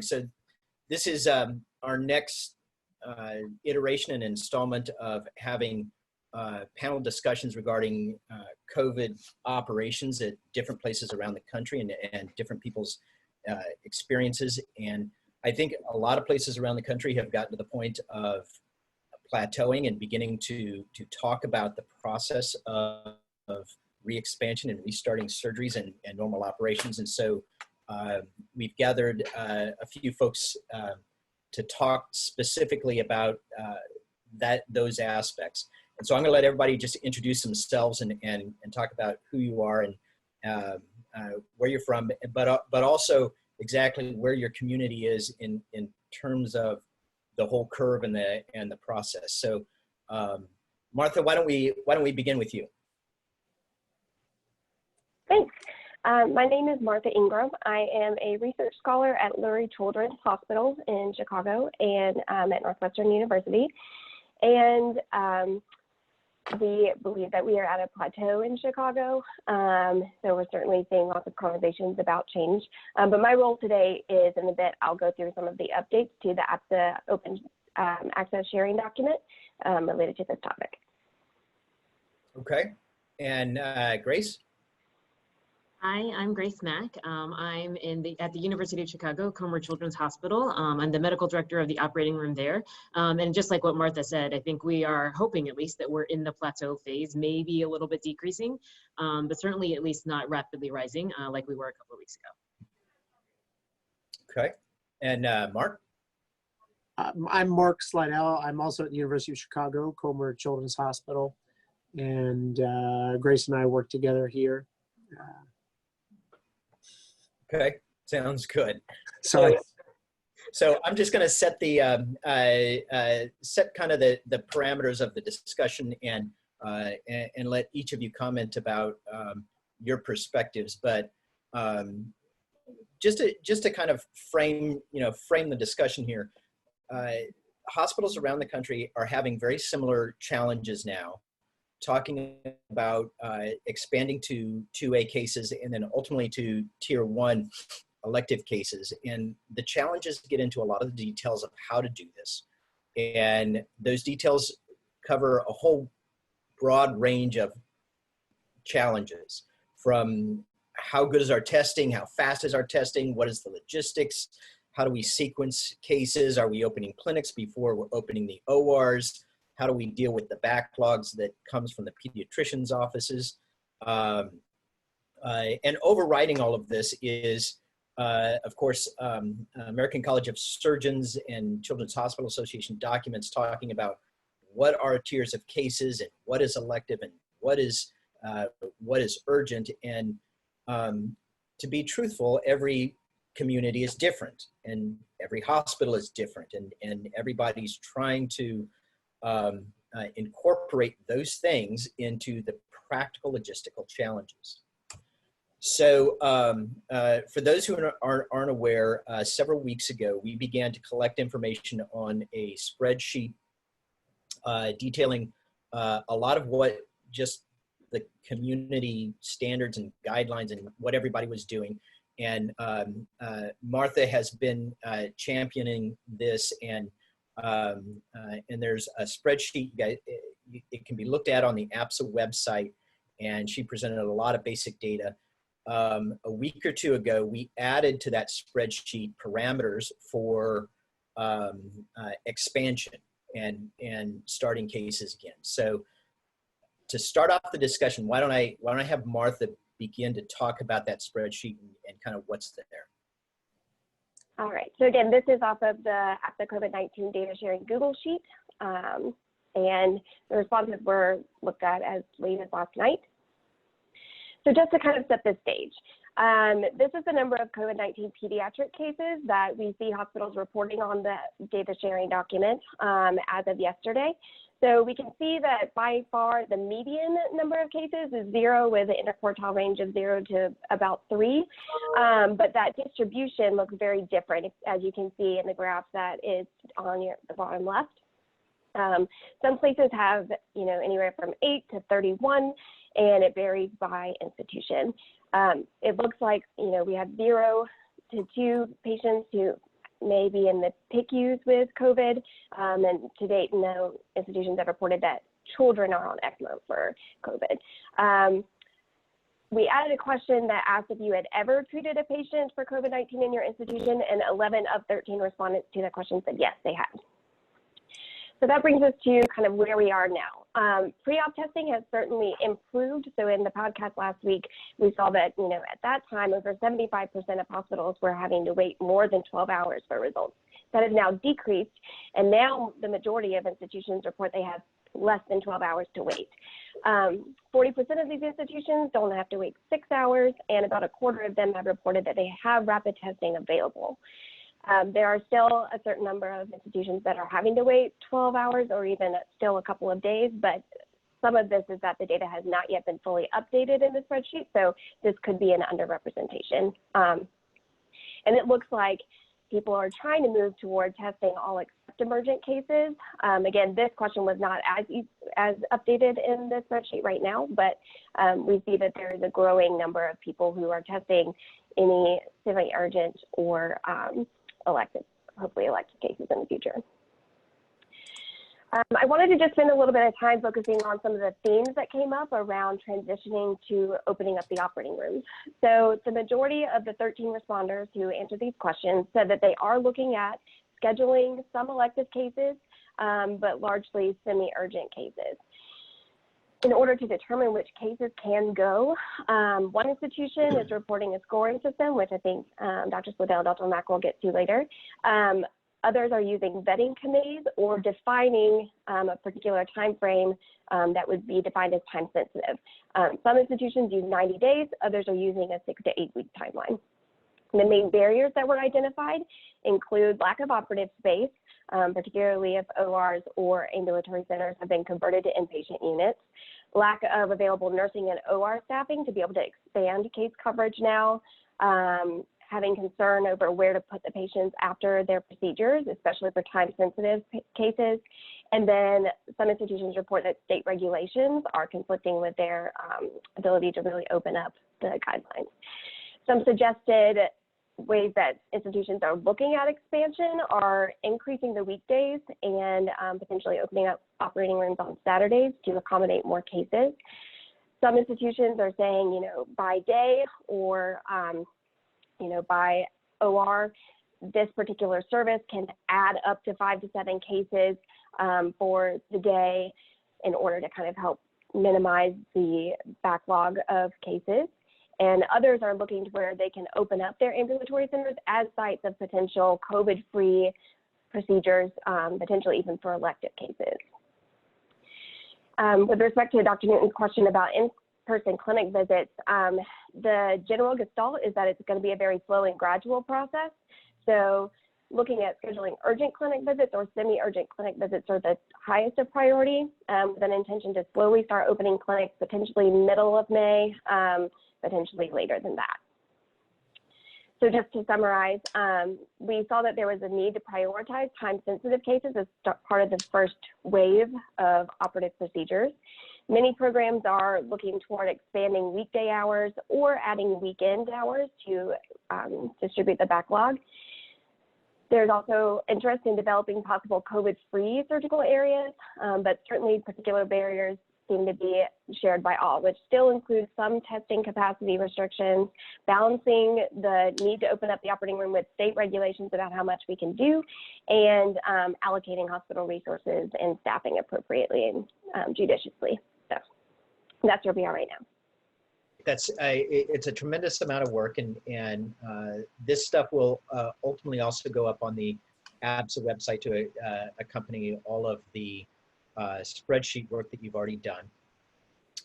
So this is our next iteration and installment of having panel discussions regarding COVID operations at different places around the country and different people's experiences. And I think a lot of places around the country have gotten to the point of plateauing and beginning to talk about the process of re-expansion and restarting surgeries and normal operations. And so we've gathered a few folks to talk specifically about those aspects. And so I'm going to let everybody just introduce themselves and talk about who you are and where you're from, but also exactly where your community is in terms of the whole curve and the process. So Martha, why don't we begin with you? Thanks. My name is Martha Ingram. I am a research scholar at Lurie Children's Hospital in Chicago and at Northwestern University. And we believe that we are at a plateau in Chicago. So we're certainly seeing lots of conversations about change. But my role today is, in a bit, I'll go through some of the updates to the APSA open access sharing document related to this topic. Okay. And Grace? Hi, I'm Grace Mack. I'm at the University of Chicago, Comer Children's Hospital. I'm the medical director of the operating room there. And just like what Martha said, I think we are hoping at least that we're in the plateau phase, maybe a little bit decreasing, but certainly at least not rapidly rising like we were a couple of weeks ago. Okay. And Mark? I'm Mark Slidell. I'm also at the University of Chicago, Comer Children's Hospital. And Grace and I work together here. Okay, sounds good. Sorry. So I'm just going to set the set kind of the parameters of the discussion and let each of you comment about your perspectives. But just to kind of frame the discussion here, hospitals around the country are having very similar challenges now, talking about expanding to 2A cases and then ultimately to Tier 1 elective cases. And the challenges get into a lot of the details of how to do this. And those details cover a whole broad range of challenges, from how good is our testing, how fast is our testing, what is the logistics, how do we sequence cases, are we opening clinics before we're opening the ORs, how do we deal with the backlogs that comes from the pediatricians' offices? And overriding all of this is, of course, American College of Surgeons and Children's Hospital Association documents talking about what are tiers of cases and what is elective and what is urgent. And to be truthful, every community is different and every hospital is different, and everybody's trying to incorporate those things into the practical logistical challenges. So for those who aren't aware, several weeks ago, we began to collect information on a spreadsheet detailing a lot of what just the community standards and guidelines and what everybody was doing. And Martha has been championing this, and there's a spreadsheet, it can be looked at on the APSA website, and she presented a lot of basic data. A week or two ago, we added to that spreadsheet parameters for expansion and starting cases again. So to start off the discussion, why don't I have Martha begin to talk about that spreadsheet and kind of what's there. All right, so again, this is off of the COVID-19 data sharing Google Sheet, and the responses were looked at as late as last night. So just to kind of set the stage, this is the number of COVID-19 pediatric cases that we see hospitals reporting on the data sharing document as of yesterday. So we can see that by far the median number of cases is 0, with an interquartile range of 0 to about 3. But that distribution looks very different, as you can see in the graph that is on the bottom left. Some places have, anywhere from 8 to 31, and it varies by institution. It looks like, we have 0 to 2 patients who may be in the PICUs with COVID, and to date, no institutions have reported that children are on ECMO for COVID. We added a question that asked if you had ever treated a patient for COVID-19 in your institution, and 11 of 13 respondents to that question said yes, they had. So that brings us to kind of where we are now. Pre-op testing has certainly improved. So in the podcast last week, we saw that, at that time, over 75% of hospitals were having to wait more than 12 hours for results. That has now decreased, and now the majority of institutions report they have less than 12 hours to wait. 40% of these institutions don't have to wait 6 hours, and about a quarter of them have reported that they have rapid testing available. There are still a certain number of institutions that are having to wait 12 hours or even still a couple of days, but some of this is that the data has not yet been fully updated in the spreadsheet, so this could be an underrepresentation. And it looks like people are trying to move toward testing all except emergent cases. Again, this question was not as updated in the spreadsheet right now, but we see that there is a growing number of people who are testing any semi-urgent or elective, hopefully elective cases in the future. I wanted to just spend a little bit of time focusing on some of the themes that came up around transitioning to opening up the operating rooms. So the majority of the 13 responders who answered these questions said that they are looking at scheduling some elective cases, but largely semi-urgent cases. In order to determine which cases can go, one institution is reporting a scoring system, which I think Dr. Slidell and Dr. Mack will get to later. Others are using vetting committees or defining a particular time frame that would be defined as time sensitive. Some institutions use 90 days, others are using a 6 to 8 week timeline. The main barriers that were identified include lack of operative space, particularly if ORs or ambulatory centers have been converted to inpatient units, lack of available nursing and OR staffing to be able to expand case coverage now, having concern over where to put the patients after their procedures, especially for time-sensitive cases. And then some institutions report that state regulations are conflicting with their ability to really open up the guidelines. Some suggested ways that institutions are looking at expansion are increasing the weekdays and potentially opening up operating rooms on Saturdays to accommodate more cases. Some institutions are saying, by day or by OR, this particular service can add up to 5 to 7 cases for the day in order to kind of help minimize the backlog of cases. And others are looking to where they can open up their ambulatory centers as sites of potential COVID-free procedures, potentially even for elective cases. With respect to Dr. Newton's question about in-person clinic visits, the general gestalt is that it's going to be a very slow and gradual process. So looking at scheduling urgent clinic visits or semi-urgent clinic visits are the highest of priority, with an intention to slowly start opening clinics potentially middle of May, potentially later than that. So just to summarize, we saw that there was a need to prioritize time-sensitive cases as part of the first wave of operative procedures. Many programs are looking toward expanding weekday hours or adding weekend hours to distribute the backlog. There's also interest in developing possible COVID-free surgical areas, but certainly particular barriers seem to be shared by all, which still includes some testing capacity restrictions, balancing the need to open up the operating room with state regulations about how much we can do, and allocating hospital resources and staffing appropriately and judiciously. So that's where we are right now. It's a tremendous amount of work, and this stuff will ultimately also go up on the ABSA website to accompany all of the spreadsheet work that you've already done.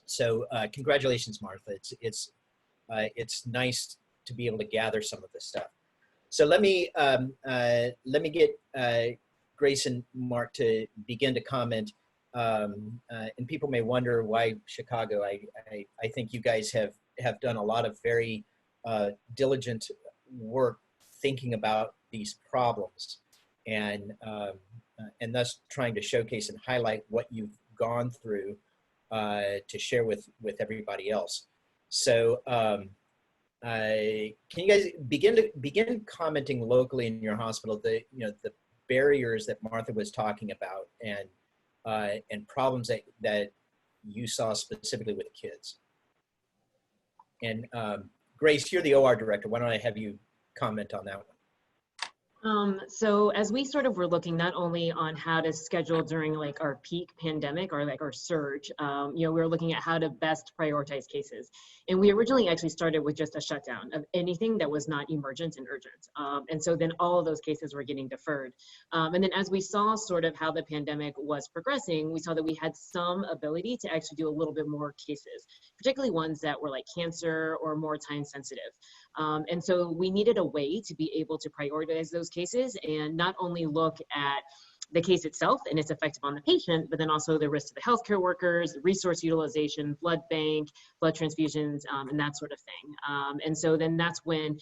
So congratulations, Martha. It's nice to be able to gather some of this stuff. So let me get Grace and Mark to begin to comment. And people may wonder why Chicago. I think you guys have done a lot of very diligent work thinking about these problems, and thus trying to showcase and highlight what you've gone through to share with everybody else. So can you guys begin commenting locally in your hospital the the barriers that Martha was talking about and problems that you saw specifically with kids? And Grace, you're the OR director. Why don't I have you comment on that one? So as we sort of were looking not only on how to schedule during like our peak pandemic or like our surge, we were looking at how to best prioritize cases. And we originally actually started with just a shutdown of anything that was not emergent and urgent. And so then all of those cases were getting deferred. And then as we saw sort of how the pandemic was progressing, we saw that we had some ability to actually do a little bit more cases, particularly ones that were like cancer or more time sensitive. And so we needed a way to be able to prioritize those cases and not only look at the case itself and its effect on the patient, but then also the risk to the healthcare workers, resource utilization, blood bank, blood transfusions, and that sort of thing. And so then that's when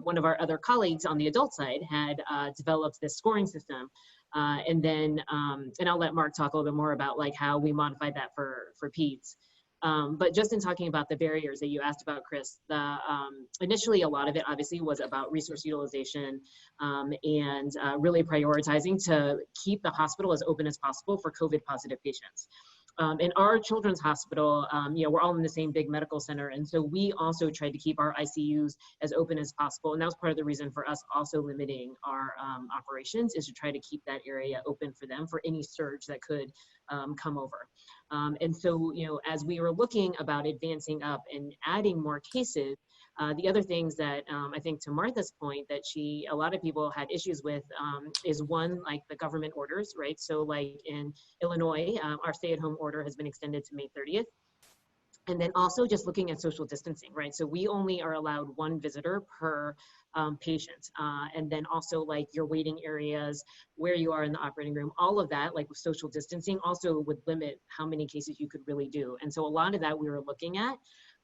one of our other colleagues on the adult side had developed this scoring system. And I'll let Mark talk a little bit more about like how we modified that for peds. But just in talking about the barriers that you asked about, Chris, initially a lot of it obviously was about resource utilization and really prioritizing to keep the hospital as open as possible for COVID positive patients. In our children's hospital, we're all in the same big medical center. And so we also tried to keep our ICUs as open as possible. And that was part of the reason for us also limiting our operations, is to try to keep that area open for them for any surge that could come over. And so, as we were looking about advancing up and adding more cases, the other things that I think to Martha's point that a lot of people had issues with is one, like the government orders, right? So like in Illinois, our stay-at-home order has been extended to May 30th. And then also just looking at social distancing, right? So we only are allowed one visitor per patient. And then also like your waiting areas, where you are in the operating room, all of that, like with social distancing, also would limit how many cases you could really do. And so a lot of that we were looking at.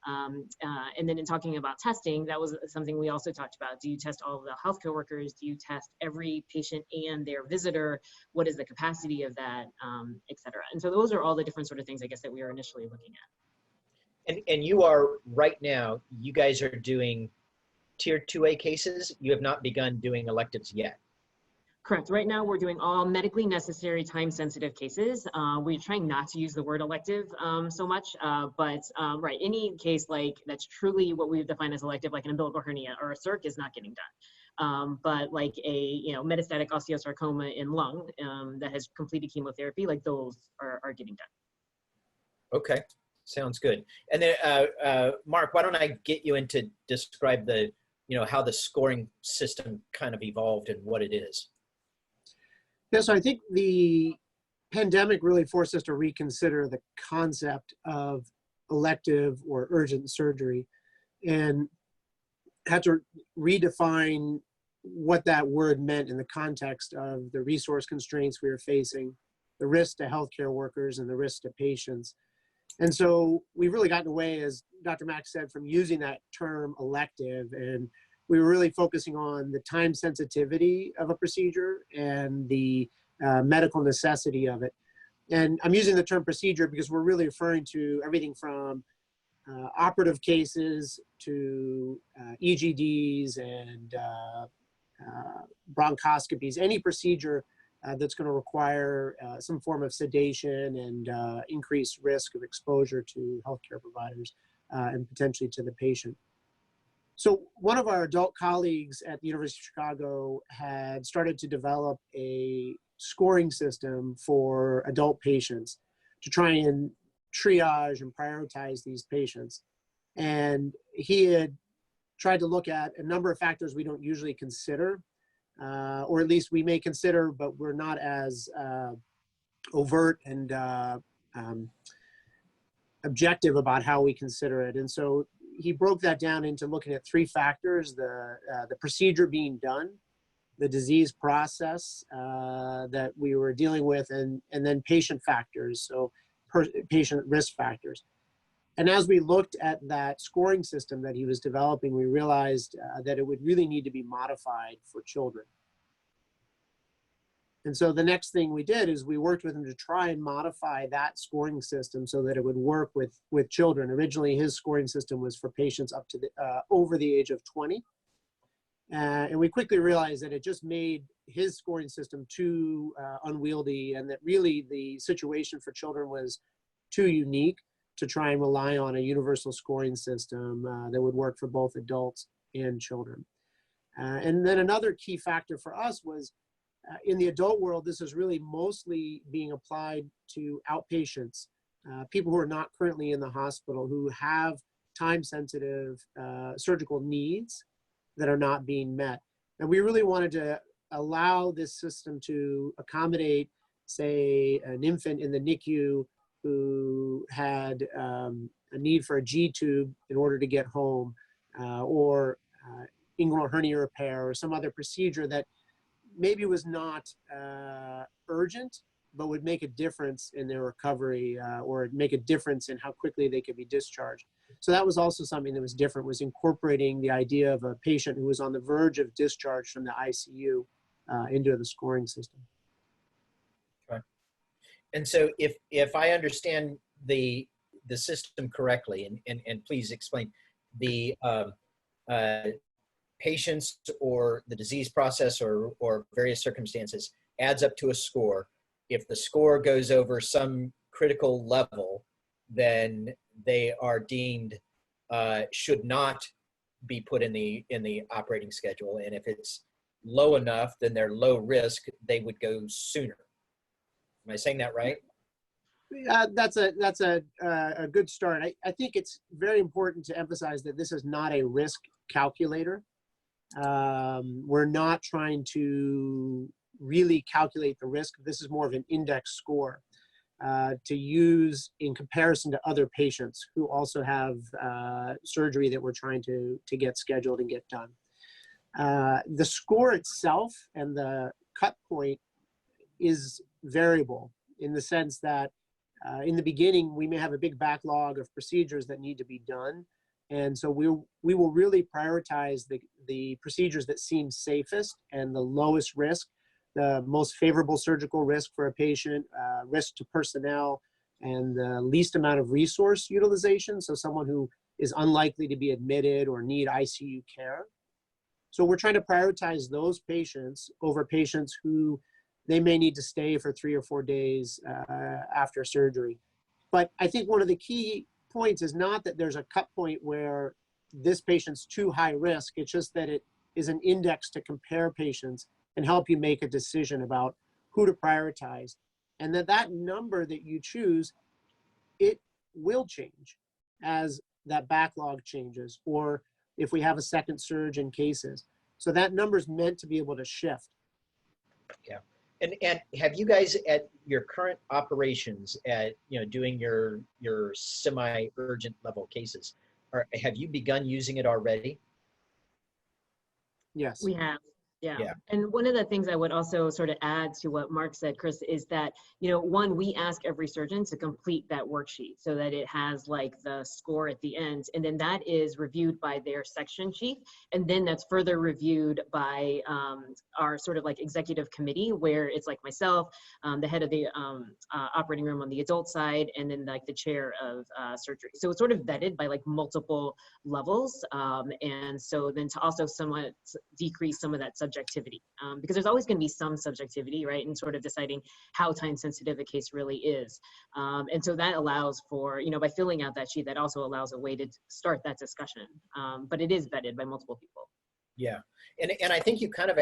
And then in talking about testing, that was something we also talked about. Do you test all of the healthcare workers? Do you test every patient and their visitor? What is the capacity of that, et cetera? And so those are all the different sort of things, I guess, that we were initially looking at. And you are right now, you guys are doing tier 2A cases. You have not begun doing electives yet. Correct. Right now, we're doing all medically necessary time-sensitive cases. We're trying not to use the word elective so much, but right, any case like that's truly what we define as elective, like an umbilical hernia or a circ, is not getting done. But like a metastatic osteosarcoma in lung that has completed chemotherapy, like those are getting done. Okay, sounds good. And then Mark, why don't I get you in to describe the how the scoring system kind of evolved and what it is. Yeah, so I think the pandemic really forced us to reconsider the concept of elective or urgent surgery and had to redefine what that word meant in the context of the resource constraints we were facing, the risk to healthcare workers and the risk to patients. And so we've really gotten away, as Dr. Mack said, from using that term elective, and we were really focusing on the time sensitivity of a procedure and the medical necessity of it. And I'm using the term procedure because we're really referring to everything from operative cases to EGDs and bronchoscopies, any procedure that's going to require some form of sedation and increased risk of exposure to healthcare providers and potentially to the patient. So one of our adult colleagues at the University of Chicago had started to develop a scoring system for adult patients to try and triage and prioritize these patients. And he had tried to look at a number of factors we don't usually consider, or at least we may consider, but we're not as overt and objective about how we consider it. And so he broke that down into looking at three factors: the procedure being done, the disease process that we were dealing with, and then patient factors, so patient risk factors. And as we looked at that scoring system that he was developing, we realized that it would really need to be modified for children. And so the next thing we did is we worked with him to try and modify that scoring system so that it would work with children. Originally, his scoring system was for patients up to over the age of 20. And we quickly realized that it just made his scoring system too unwieldy, and that really the situation for children was too unique to try and rely on a universal scoring system that would work for both adults and children. And then another key factor for us was in the adult world, this is really mostly being applied to outpatients, people who are not currently in the hospital, who have time-sensitive surgical needs that are not being met. And we really wanted to allow this system to accommodate, say, an infant in the NICU who had a need for a G-tube in order to get home, or inguinal hernia repair, or some other procedure that maybe was not urgent, but would make a difference in their recovery, or make a difference in how quickly they could be discharged. So that was also something that was different, was incorporating the idea of a patient who was on the verge of discharge from the ICU into the scoring system. Okay. And so if I understand the system correctly, and please explain, the patients or the disease process or various circumstances adds up to a score. If the score goes over some critical level, then they are deemed should not be put in the operating schedule. And if it's low enough, then they're low risk, they would go sooner. Am I saying that right? That's a good start. I think it's very important to emphasize that this is not a risk calculator. We're not trying to really calculate the risk. This is more of an index score to use in comparison to other patients who also have surgery that we're trying to get scheduled and get done. The score itself and the cut point is variable in the sense that in the beginning, we may have a big backlog of procedures that need to be done. And so we will really prioritize the procedures that seem safest and the lowest risk, the most favorable surgical risk for a patient, risk to personnel, and the least amount of resource utilization. So someone who is unlikely to be admitted or need ICU care. So we're trying to prioritize those patients over patients who they may need to stay for 3 or 4 days after surgery. But I think one of the key points is not that there's a cut point where this patient's too high risk. It's just that it is an index to compare patients and help you make a decision about who to prioritize. And that number that you choose, it will change as that backlog changes, or if we have a second surge in cases. So that number is meant to be able to shift. Yeah. And have you guys at your current operations at, doing your semi-urgent level cases, have you begun using it already? Yes. We have. Yeah. And one of the things I would also sort of add to what Mark said, Chris, is that, one, we ask every surgeon to complete that worksheet so that it has like the score at the end. And then that is reviewed by their section chief. And then that's further reviewed by our sort of like executive committee, where it's like myself, the head of the operating room on the adult side, and then like the chair of surgery. So it's sort of vetted by like multiple levels. And so then to also somewhat decrease some of that subjectivity, because there's always going to be some subjectivity, right, in sort of deciding how time sensitive a case really is. And so that allows for, by filling out that sheet, that also allows a way to start that discussion. But it is vetted by multiple people. Yeah. And I think you kind of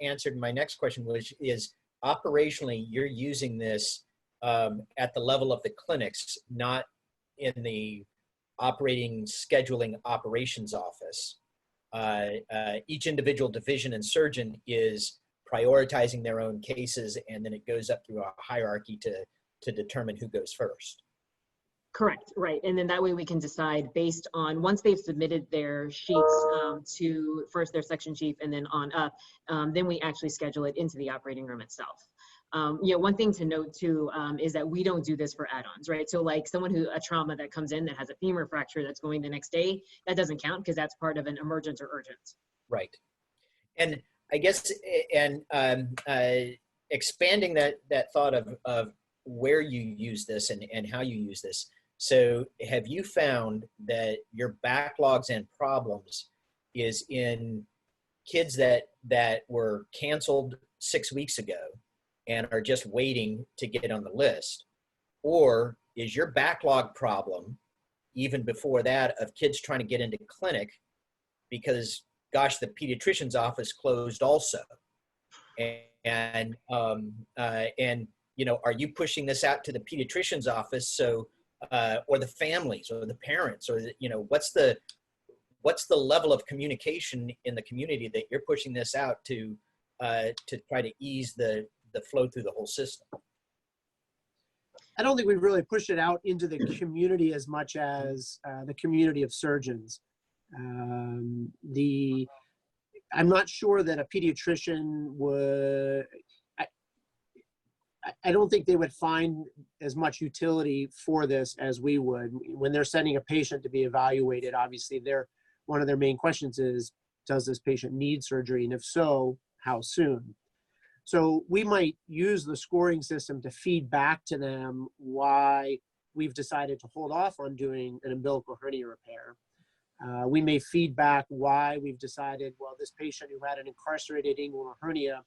answered my next question, which is operationally, you're using this at the level of the clinics, not in the operating scheduling operations office. Each individual division and surgeon is prioritizing their own cases, and then it goes up through a hierarchy to determine who goes first. Correct, right. And then that way we can decide based on, once they've submitted their sheets to first their section chief and then on up, then we actually schedule it into the operating room itself. One thing to note too is that we don't do this for add-ons, right? So like a trauma that comes in that has a femur fracture that's going the next day, that doesn't count because that's part of an emergent or urgent. Right. And I guess, expanding that thought of where you use this and how you use this. So have you found that your backlogs and problems is in kids that were canceled 6 weeks ago and are just waiting to get on the list? Or is your backlog problem even before that of kids trying to get into clinic because, gosh, the pediatrician's office closed also? And you know, are you pushing this out to the pediatrician's office so or the families or the parents, or you know, what's the level of communication in the community that you're pushing this out to try to ease the flow through the whole system? I don't think we've really pushed it out into the community as much as the community of surgeons. I'm not sure that a pediatrician would, I don't think they would find as much utility for this as we would. When they're sending a patient to be evaluated, obviously one of their main questions is, does this patient need surgery? And if so, how soon? So we might use the scoring system to feed back to them why we've decided to hold off on doing an umbilical hernia repair. We may feed back why we've decided, well, this patient who had an incarcerated inguinal hernia,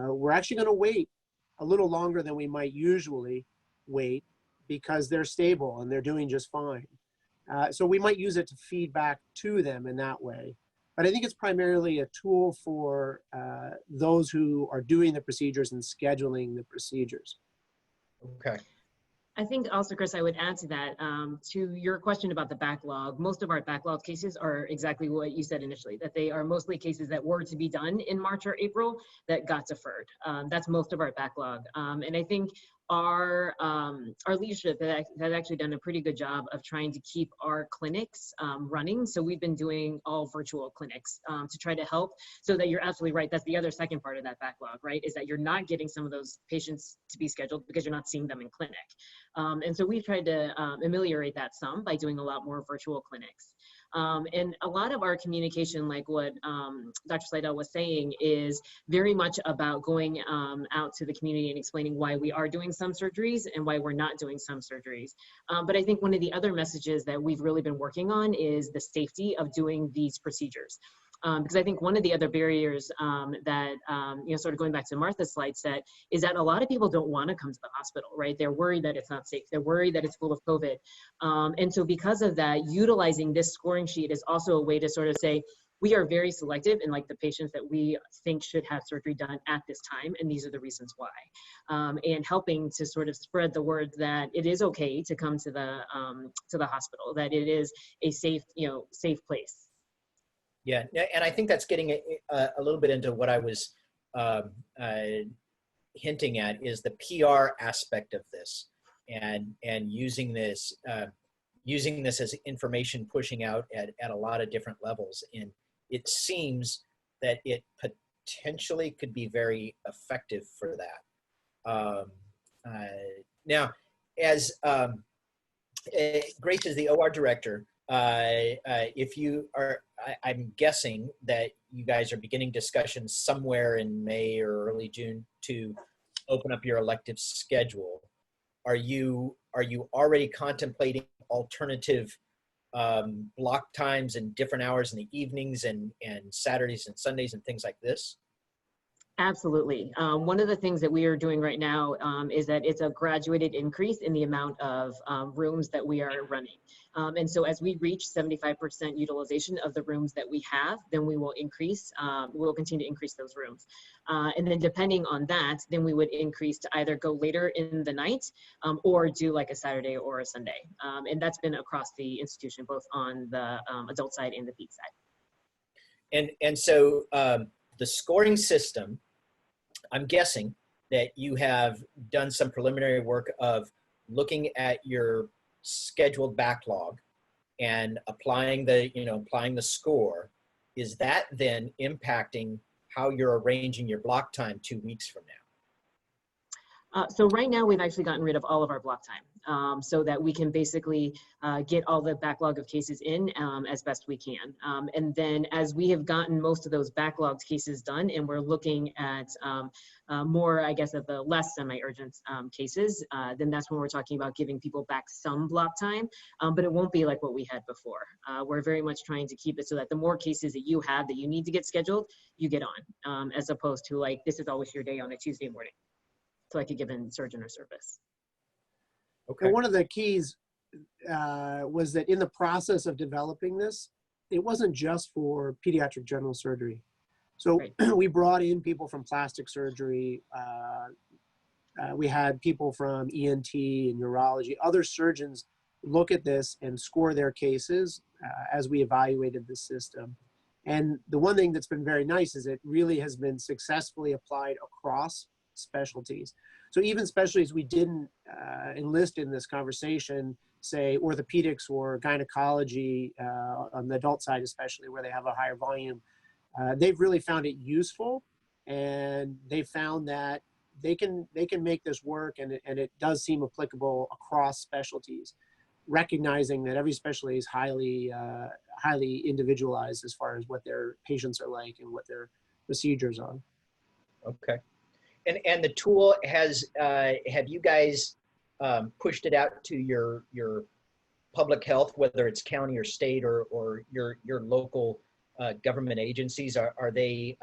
we're actually going to wait a little longer than we might usually wait because they're stable and they're doing just fine. So we might use it to feed back to them in that way. But I think it's primarily a tool for those who are doing the procedures and scheduling the procedures. Okay. I think also, Chris, I would add to that, to your question about the backlog. Most of our backlog cases are exactly what you said initially, that they are mostly cases that were to be done in March or April that got deferred. That's most of our backlog. And I think our leadership has actually done a pretty good job of trying to keep our clinics running. So we've been doing all virtual clinics to try to help, so that you're absolutely right. That's the other second part of that backlog, right? Is that you're not getting some of those patients to be scheduled because you're not seeing them in clinic. And so we've tried to ameliorate that some by doing a lot more virtual clinics. And a lot of our communication, like what Dr. Slidell was saying, is very much about going out to the community and explaining why we are doing some surgeries and why we're not doing some surgeries. But I think one of the other messages that we've really been working on is the safety of doing these procedures. Because I think one of the other barriers that, you know, sort of going back to Martha's slide set, is that a lot of people don't want to come to the hospital, right? They're worried that it's not safe. They're worried that it's full of COVID. And so because of that, utilizing this scoring sheet is also a way to sort of say, we are very selective in like the patients that we think should have surgery done at this time, and these are the reasons why. And helping to sort of spread the word that it is okay to come to the hospital, that it is a safe, you know, safe place. Yeah, and I think that's getting a little bit into what I was hinting at, is the PR aspect of this, and using this as information pushing out at a lot of different levels. And it seems that it potentially could be very effective for that. Now, as Grace is the OR director, if you are, I'm guessing that you guys are beginning discussions somewhere in May or early June to open up your elective schedule. Are you already contemplating alternative block times and different hours in the evenings and Saturdays and Sundays and things like this? Absolutely. One of the things that we are doing right now is that it's a graduated increase in the amount of rooms that we are running. And so as we reach 75% utilization of the rooms that we have, then we will increase, we'll continue to increase those rooms. And then depending on that, then we would increase to either go later in the night or do like a Saturday or a Sunday. And that's been across the institution, both on the adult side and the ped side. And so the scoring system, I'm guessing that you have done some preliminary work of looking at your scheduled backlog and applying the score. Is that then impacting how you're arranging your block time 2 weeks from So right now we've actually gotten rid of all of our block time so that we can basically get all the backlog of cases in as best we can. And then as we have gotten most of those backlogged cases done and we're looking at more, I guess, of the less semi-urgent cases, then that's when we're talking about giving people back some block time, but it won't be like what we had before. We're very much trying to keep it so that the more cases that you have that you need to get scheduled, you get on, as opposed to like, this is always your day on a Tuesday morning. So I could give in surgeon or service. Okay. And one of the keys was that in the process of developing this, it wasn't just for pediatric general surgery. So Right. we brought in people from plastic surgery. We had people from ENT and urology. Other surgeons look at this and score their cases as we evaluated the system. And the one thing that's been very nice is it really has been successfully applied across specialties. So even specialties we didn't enlist in this conversation, say orthopedics or gynecology on the adult side, especially where they have a higher volume, they've really found it useful, and they found that they can make this work, and it does seem applicable across specialties, recognizing that every specialty is highly individualized as far as what their patients are like and what their procedures are. Okay. And the tool has, have you guys pushed it out to your public health, whether it's county or state or your local government agencies? Are they,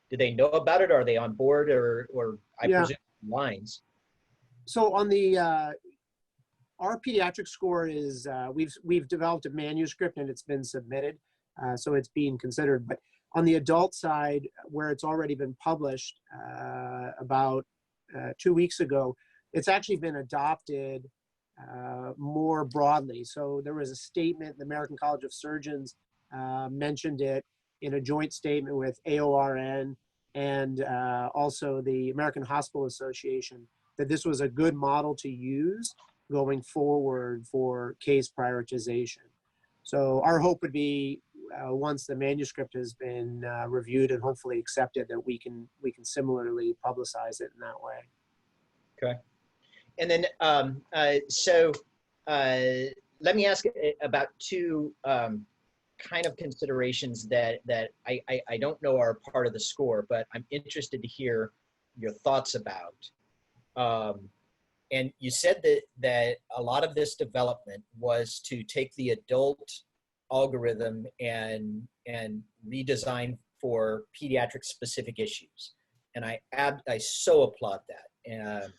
do they know about it? Are they on board or I presume lines? So on the, our pediatric score is, we've developed a manuscript and it's been submitted. So it's being considered, but on the adult side, where it's already been published about 2 weeks ago, it's actually been adopted more broadly. So there was a statement, the American College of Surgeons mentioned it in a joint statement with AORN and also the American Hospital Association, that this was a good model to use going forward for case prioritization. So our hope would be once the manuscript has been reviewed and hopefully accepted, that we can similarly publicize it in that way. Okay. And then, so let me ask about two kind of considerations that I don't know are part of the score, but I'm interested to hear your thoughts about. And you said that a lot of this development was to take the adult algorithm and redesign for pediatric specific issues. And I so applaud that.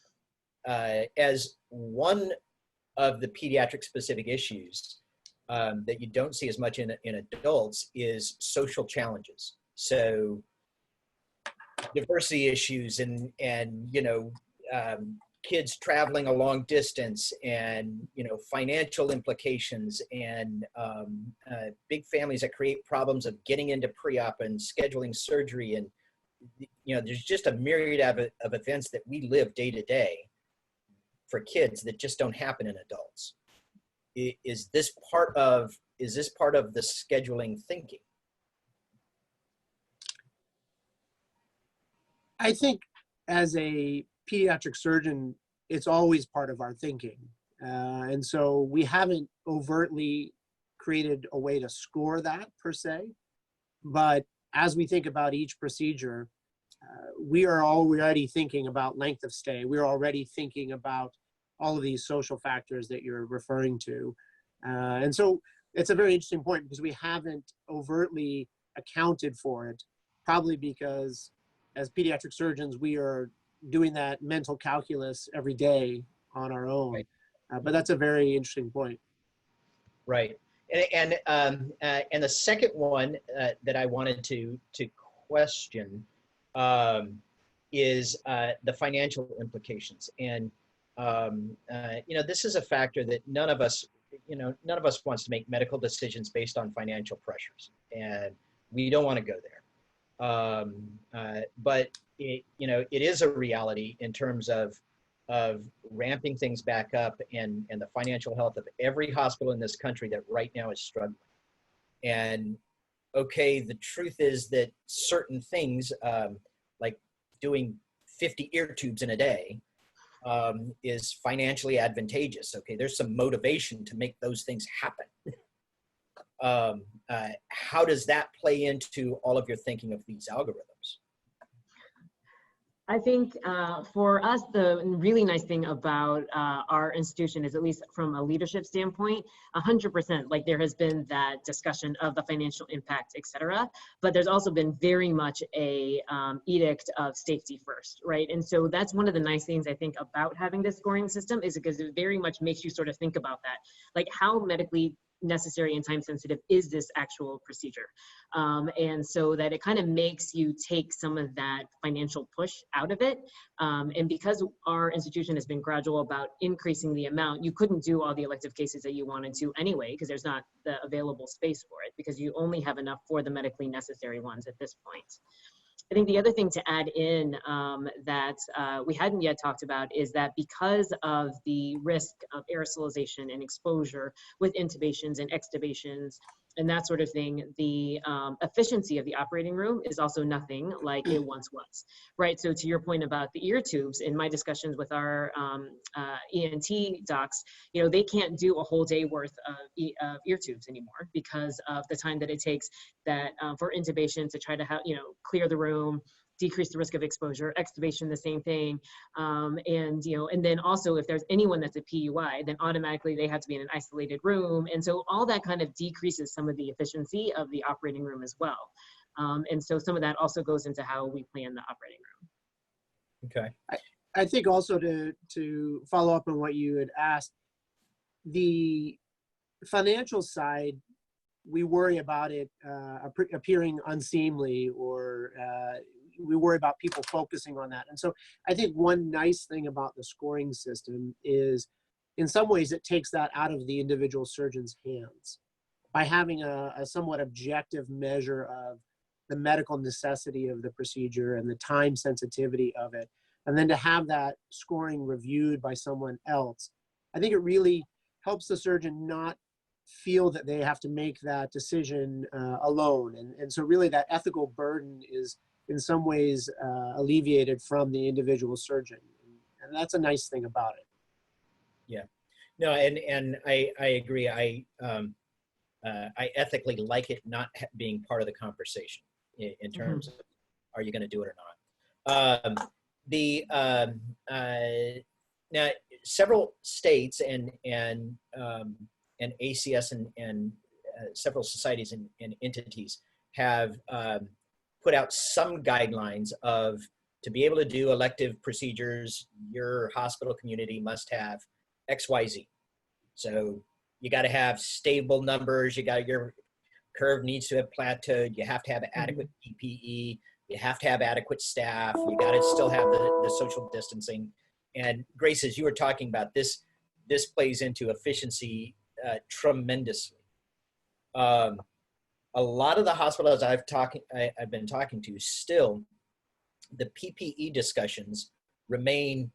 As one of the pediatric specific issues that you don't see as much in adults is social challenges. So diversity issues and you know, kids traveling a long distance and, you know, financial implications and big families that create problems of getting into pre-op and scheduling surgery. And, you know, there's just a myriad of events that we live day to day for kids that just don't happen in adults. Is this part of the scheduling thinking? I think as a pediatric surgeon, it's always part of our thinking. And so we haven't overtly created a way to score that per se, but as we think about each procedure, we are already thinking about length of stay. We're already thinking about all of these social factors that you're referring to. And so it's a very interesting point because we haven't overtly accounted for it, probably because as pediatric surgeons, we are doing that mental calculus every day on our own. Right. But that's a very interesting point. Right. And the second one that I wanted to question is the financial implications. And you know, this is a factor that none of us wants to make medical decisions based on financial pressures, and we don't want to go there. But it, you know, it is a reality in terms of ramping things back up and the financial health of every hospital in this country that right now is struggling. And okay, the truth is that certain things like doing 50 ear tubes in a day is financially advantageous. Okay, there's some motivation to make those things happen. How does that play into all of your thinking of these algorithms? I think for us, the really nice thing about our institution is, at least from a leadership standpoint, 100%, like there has been that discussion of the financial impact, et cetera, but there's also been very much a edict of safety first, right? And so that's one of the nice things I think about having this scoring system, is because it very much makes you sort of think about that. Like, how medically necessary and time sensitive is this actual procedure? And so that it kind of makes you take some of that financial push out of it. And because our institution has been gradual about increasing the amount, you couldn't do all the elective cases that you wanted to anyway, because there's not the available space for it, because you only have enough for the medically necessary ones at this point. I think the other thing to add in that we hadn't yet talked about is that because of the risk of aerosolization and exposure with intubations and extubations and that sort of thing, the efficiency of the operating room is also nothing like it once was, right? So to your point about the ear tubes, in my discussions with our ENT docs, you know, they can't do a whole day worth of ear tubes anymore because of the time that it takes that for intubation to try to have, you know, clear the room, decrease the risk of exposure, extubation, the same thing. And, you know, and then also if there's anyone that's a PUI, then automatically they have to be in an isolated room. And so all that kind of decreases some of the efficiency of the operating room as well. And so some of that also goes into how we plan the operating room. Okay. I think also to follow up on what you had asked, the financial side, we worry about it appearing unseemly, or we worry about people focusing on that. And so I think one nice thing about the scoring system is, in some ways, it takes that out of the individual surgeon's hands by having a somewhat objective measure of the medical necessity of the procedure and the time sensitivity of it. And then to have that scoring reviewed by someone else, I think it really helps the surgeon not feel that they have to make that decision alone. And so really that ethical burden is in some ways alleviated from the individual surgeon. And that's a nice thing about it. Yeah, no, and I agree. I ethically like it not being part of the conversation in terms of, are you going to do it or not? Now several states and ACS and several societies and entities have put out some guidelines of, to be able to do elective procedures, your hospital community must have XYZ. So you got to have stable numbers. Your curve needs to have plateaued. You have to have adequate PPE. You have to have adequate staff. You got to still have the social distancing. And Grace, as you were talking about, this plays into efficiency tremendously. A lot of the hospitals I've been talking to, still the PPE discussions remain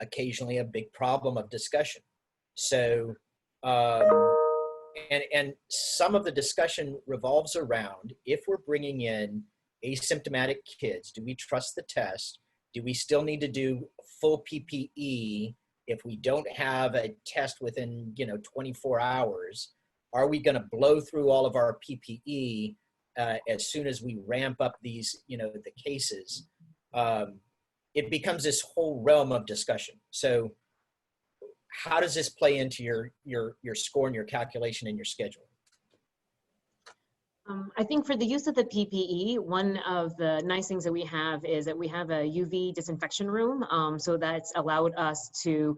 occasionally a big problem of discussion. So, and some of the discussion revolves around, if we're bringing in asymptomatic kids, do we trust the test? Do we still need to do full PPE if we don't have a test within 24 hours? Are we going to blow through all of our PPE as soon as we ramp up these, the cases? It becomes this whole realm of discussion. So how does this play into your score and your calculation and your schedule? I think for the use of the PPE, one of the nice things that we have is that we have a UV disinfection room. So that's allowed us to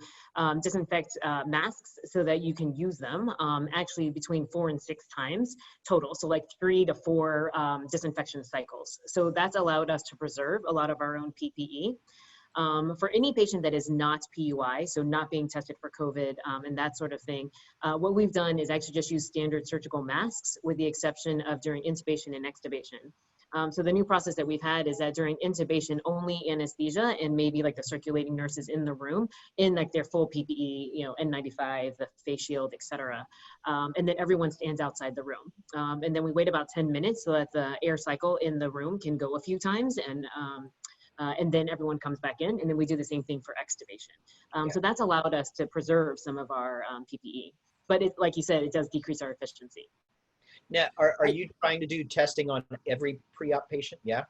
disinfect masks so that you can use them actually between 4 and 6 times total. So like 3 to 4 disinfection cycles. So that's allowed us to preserve a lot of our own PPE. For any patient that is not PUI, so not being tested for COVID and that sort of thing, what we've done is actually just use standard surgical masks, with the exception of during intubation and extubation. So the new process that we've had is that during intubation, only anesthesia and maybe like the circulating nurses in the room in like their full PPE, N95, the face shield, et cetera. And then everyone stands outside the room. And then we wait about 10 minutes so that the air cycle in the room can go a few times, and and then everyone comes back in, and then we do the same thing for extubation. So that's allowed us to preserve some of our PPE. But it, like you said, it does decrease our efficiency. Now, are you trying to do testing on every pre-op patient? Yeah.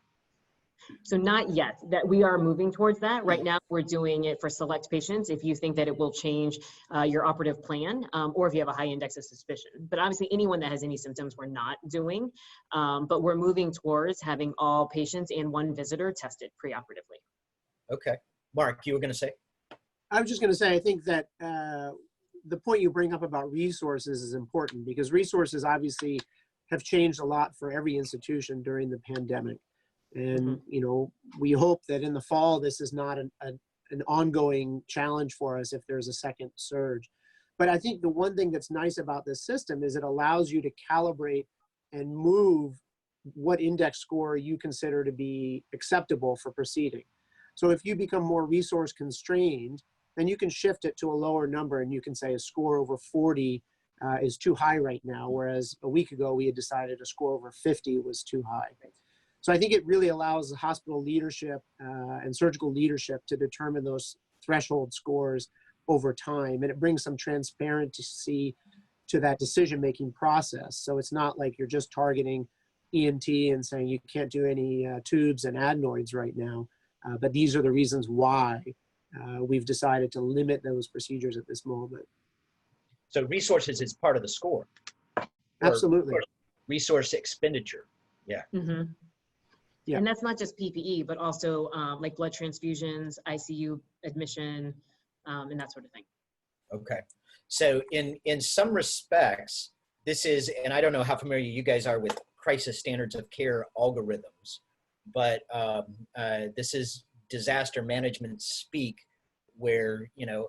So not yet. That we are moving towards that. Right now, we're doing it for select patients if you think that it will change your operative plan, or if you have a high index of suspicion. But obviously, anyone that has any symptoms, we're not doing. But we're moving towards having all patients and one visitor tested preoperatively. Okay. Mark, you were going to say? I was just going to say, I think that the point you bring up about resources is important, because resources obviously have changed a lot for every institution during the pandemic. And, you know, we hope that in the fall, this is not an ongoing challenge for us if there's a second surge. But I think the one thing that's nice about this system is it allows you to calibrate and move what index score you consider to be acceptable for proceeding. So if you become more resource constrained, then you can shift it to a lower number, and you can say a score over 40 is too high right now, whereas a week ago we had decided a score over 50 was too high. So I think it really allows the hospital leadership and surgical leadership to determine those threshold scores over time, and it brings some transparency to that decision-making process. So it's not like you're just targeting ENT and saying you can't do any tubes and adenoids right now, but these are the reasons why we've decided to limit those procedures at this moment. So resources is part of the score. Absolutely. Resource expenditure. Yeah. Yeah. And that's not just PPE, but also like blood transfusions, ICU admission, and that sort of thing. Okay. So in some respects, this is, and I don't know how familiar you guys are with crisis standards of care algorithms, but this is disaster management speak, where, you know,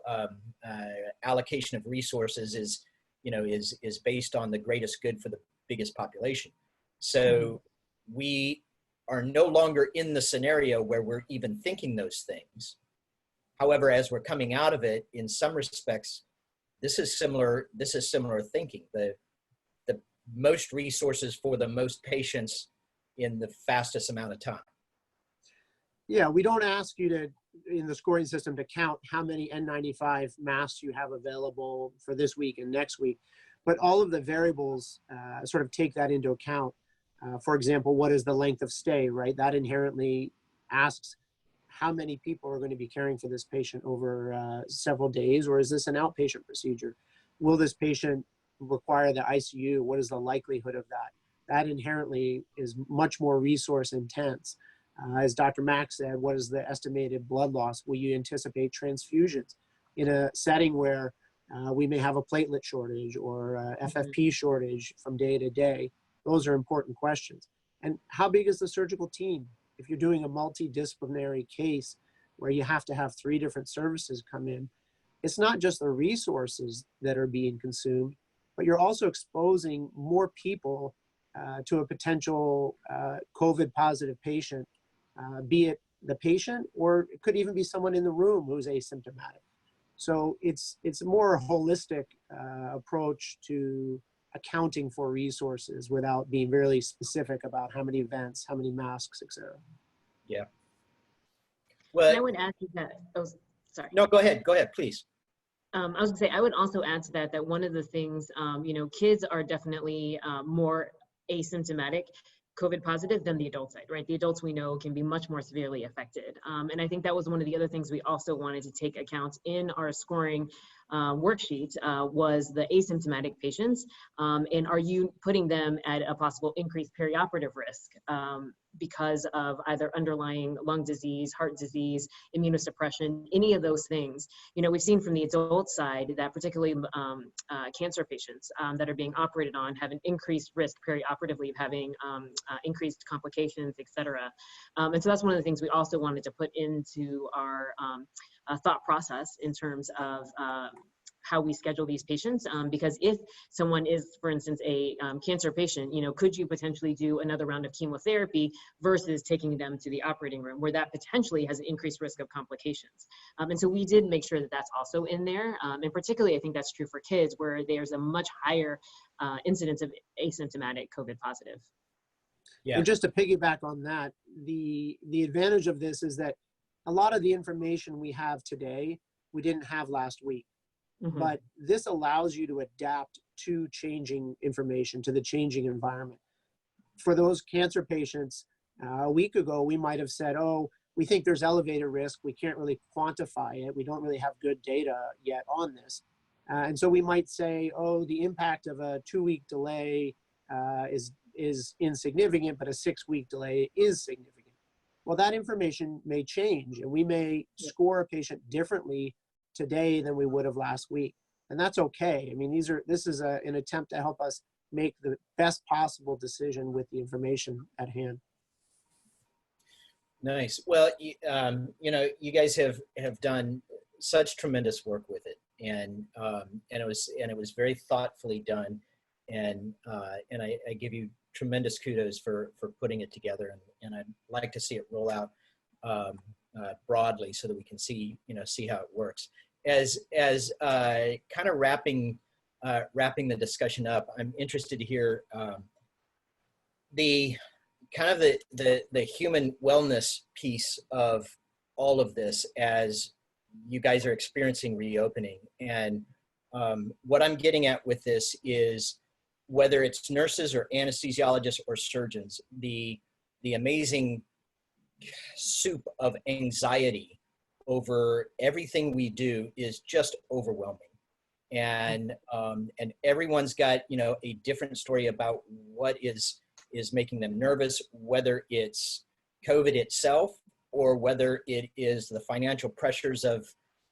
allocation of resources is, you know, is based on the greatest good for the biggest population. So we are no longer in the scenario where we're even thinking those things. However, as we're coming out of it, in some respects, this is similar thinking. The most resources for the most patients in the fastest amount of time. Yeah, we don't ask you to, in the scoring system, to count how many N95 masks you have available for this week and next week, but all of the variables sort of take that into account. For example, what is the length of stay, right? That inherently asks how many people are going to be caring for this patient over several days, or is this an outpatient procedure? Will this patient require the ICU? What is the likelihood of that? That inherently is much more resource intense. As Dr. Mack said, what is the estimated blood loss? Will you anticipate transfusions in a setting where we may have a platelet shortage or FFP shortage from day to day? Those are important questions. And how big is the surgical team? If you're doing a multidisciplinary case where you have to have 3 different services come in, it's not just the resources that are being consumed, but you're also exposing more people to a potential COVID positive patient, be it the patient, or it could even be someone in the room who's asymptomatic. So it's a more holistic approach to accounting for resources without being really specific about how many events, how many masks, etc. Yeah. Well, And I would add to that. Oh, sorry. No, go ahead, please. I was gonna say, I would also add to that one of the things, you know, kids are definitely more asymptomatic COVID positive than the adult side, right? The adults we know can be much more severely affected. And I think that was one of the other things we also wanted to take account in our scoring worksheet was the asymptomatic patients. And are you putting them at a possible increased perioperative risk because of either underlying lung disease, heart disease, immunosuppression, any of those things? You know, we've seen from the adult side that particularly cancer patients that are being operated on have an increased risk perioperatively of having increased complications, et cetera. And so that's one of the things we also wanted to put into our thought process in terms of how we schedule these patients, because if someone is, for instance, a cancer patient, you know, could you potentially do another round of chemotherapy versus taking them to the operating room where that potentially has an increased risk of complications? And so we did make sure that that's also in there. And particularly, I think that's true for kids where there's a much higher incidence of asymptomatic COVID positive. Yeah. And just to piggyback on that, the advantage of this is that a lot of the information we have today, we didn't have last week. Mhm. But this allows you to adapt to changing information, to the changing environment. For those cancer patients, a week ago, we might have said, oh, we think there's elevated risk. We can't really quantify it. We don't really have good data yet on this. And so we might say, oh, the impact of a 2-week delay is insignificant, but a 6-week delay is significant. Well, that information may change, and we may score a patient differently today than we would have last week. And that's okay. I mean, this is an attempt to help us make the best possible decision with the information at hand. Nice. Well, you know, you guys have done such tremendous work with it, and it was very thoughtfully done, and I give you tremendous kudos for putting it together, and I'd like to see it roll out broadly so that we can see how it works. As kind of wrapping the discussion up, I'm interested to hear the kind of the human wellness piece of all of this as you guys are experiencing reopening. And what I'm getting at with this is whether it's nurses or anesthesiologists or surgeons, the amazing soup of anxiety over everything we do is just overwhelming. And everyone's got, a different story about what is making them nervous, whether it's COVID itself or whether it is the financial pressures of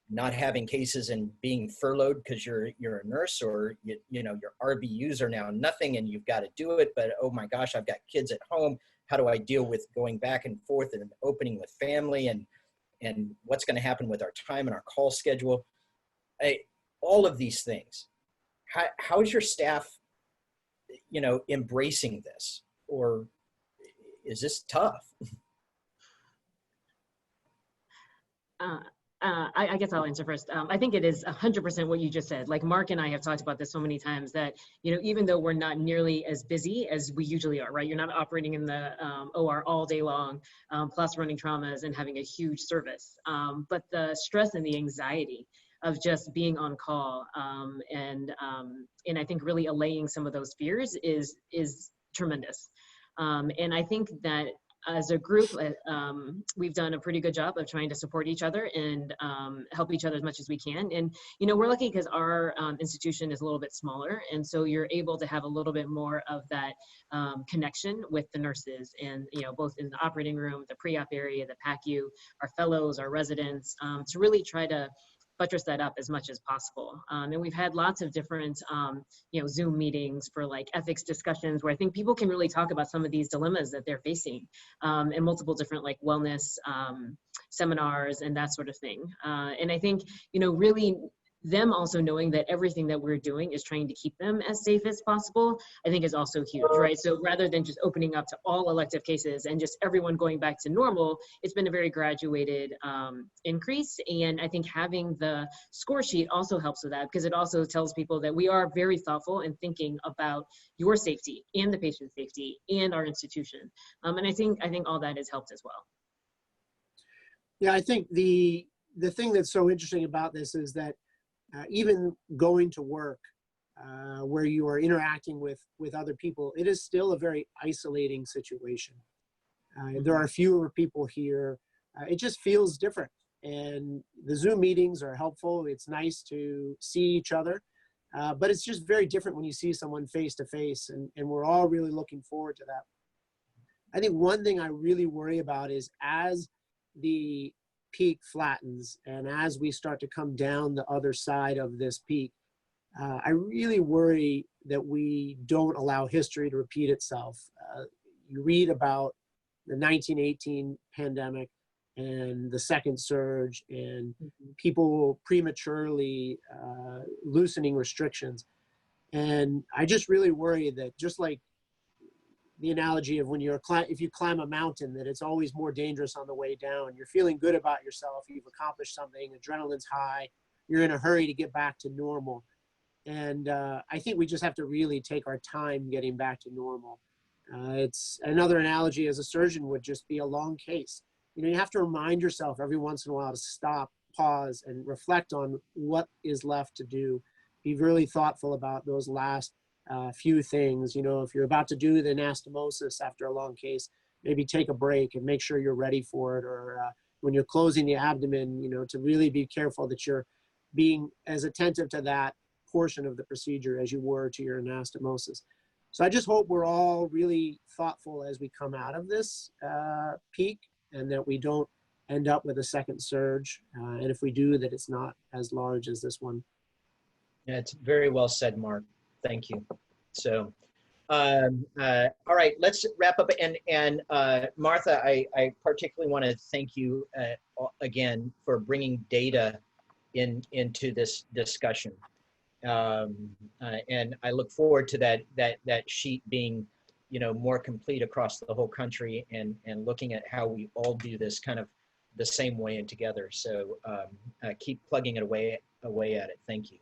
not having cases and being furloughed because you're a nurse, or your RVUs are now nothing and you've got to do it, but oh my gosh, I've got kids at home. How do I deal with going back and forth and opening with family, and what's going to happen with our time and our call schedule? All of these things. How is your staff, embracing this, or is this tough? I guess I'll answer first. I think it is 100% what you just said. Like Mark and I have talked about this so many times that, even though we're not nearly as busy as we usually are, right? You're not operating in the OR all day long, plus running traumas and having a huge service. But the stress and the anxiety of just being on call and I think really allaying some of those fears is tremendous. And I think that as a group, we've done a pretty good job of trying to support each other and help each other as much as we can. And, we're lucky because our institution is a little bit smaller. And so you're able to have a little bit more of that connection with the nurses and, both in the operating room, the pre-op area, the PACU, our fellows, our residents, to really try to buttress that up as much as possible. And we've had lots of different, Zoom meetings for like ethics discussions where I think people can really talk about some of these dilemmas that they're facing, and multiple different like wellness seminars and that sort of thing. And I think, really them also knowing that everything that we're doing is trying to keep them as safe as possible, I think is also huge, right? So rather than just opening up to all elective cases and just everyone going back to normal, it's been a very graduated increase. And I think having the score sheet also helps with that, because it also tells people that we are very thoughtful and thinking about your safety and the patient's safety and our institution. And I think all that has helped as well. Yeah, I think the thing that's so interesting about this is that even going to work where you are interacting with other people, it is still a very isolating situation. There are fewer people here. It just feels different. And the Zoom meetings are helpful. It's nice to see each other, but it's just very different when you see someone face to face, and we're all really looking forward to that. I think one thing I really worry about is as the peak flattens and as we start to come down the other side of this peak, I really worry that we don't allow history to repeat itself. You read about the 1918 pandemic and the second surge and people prematurely loosening restrictions. And I just really worry that, just like the analogy of when if you climb a mountain, that it's always more dangerous on the way down. You're feeling good about yourself. You've accomplished something. Adrenaline's high. You're in a hurry to get back to normal. And I think we just have to really take our time getting back to normal. It's another analogy as a surgeon would just be a long case. You have to remind yourself every once in a while to stop, pause, and reflect on what is left to do. Be really thoughtful about those last few things. If you're about to do the anastomosis after a long case, maybe take a break and make sure you're ready for it. Or when you're closing the abdomen, to really be careful that you're being as attentive to that portion of the procedure as you were to your anastomosis. So I just hope we're all really thoughtful as we come out of this peak, and that we don't end up with a second surge. And if we do, that it's not as large as this one. Yeah, it's very well said, Mark. Thank you. So, all right, let's wrap up. And Martha, I particularly want to thank you again for bringing data into this discussion. And I look forward to that sheet being, more complete across the whole country, and looking at how we all do this kind of the same way and together. So keep plugging it away at it. Thank you.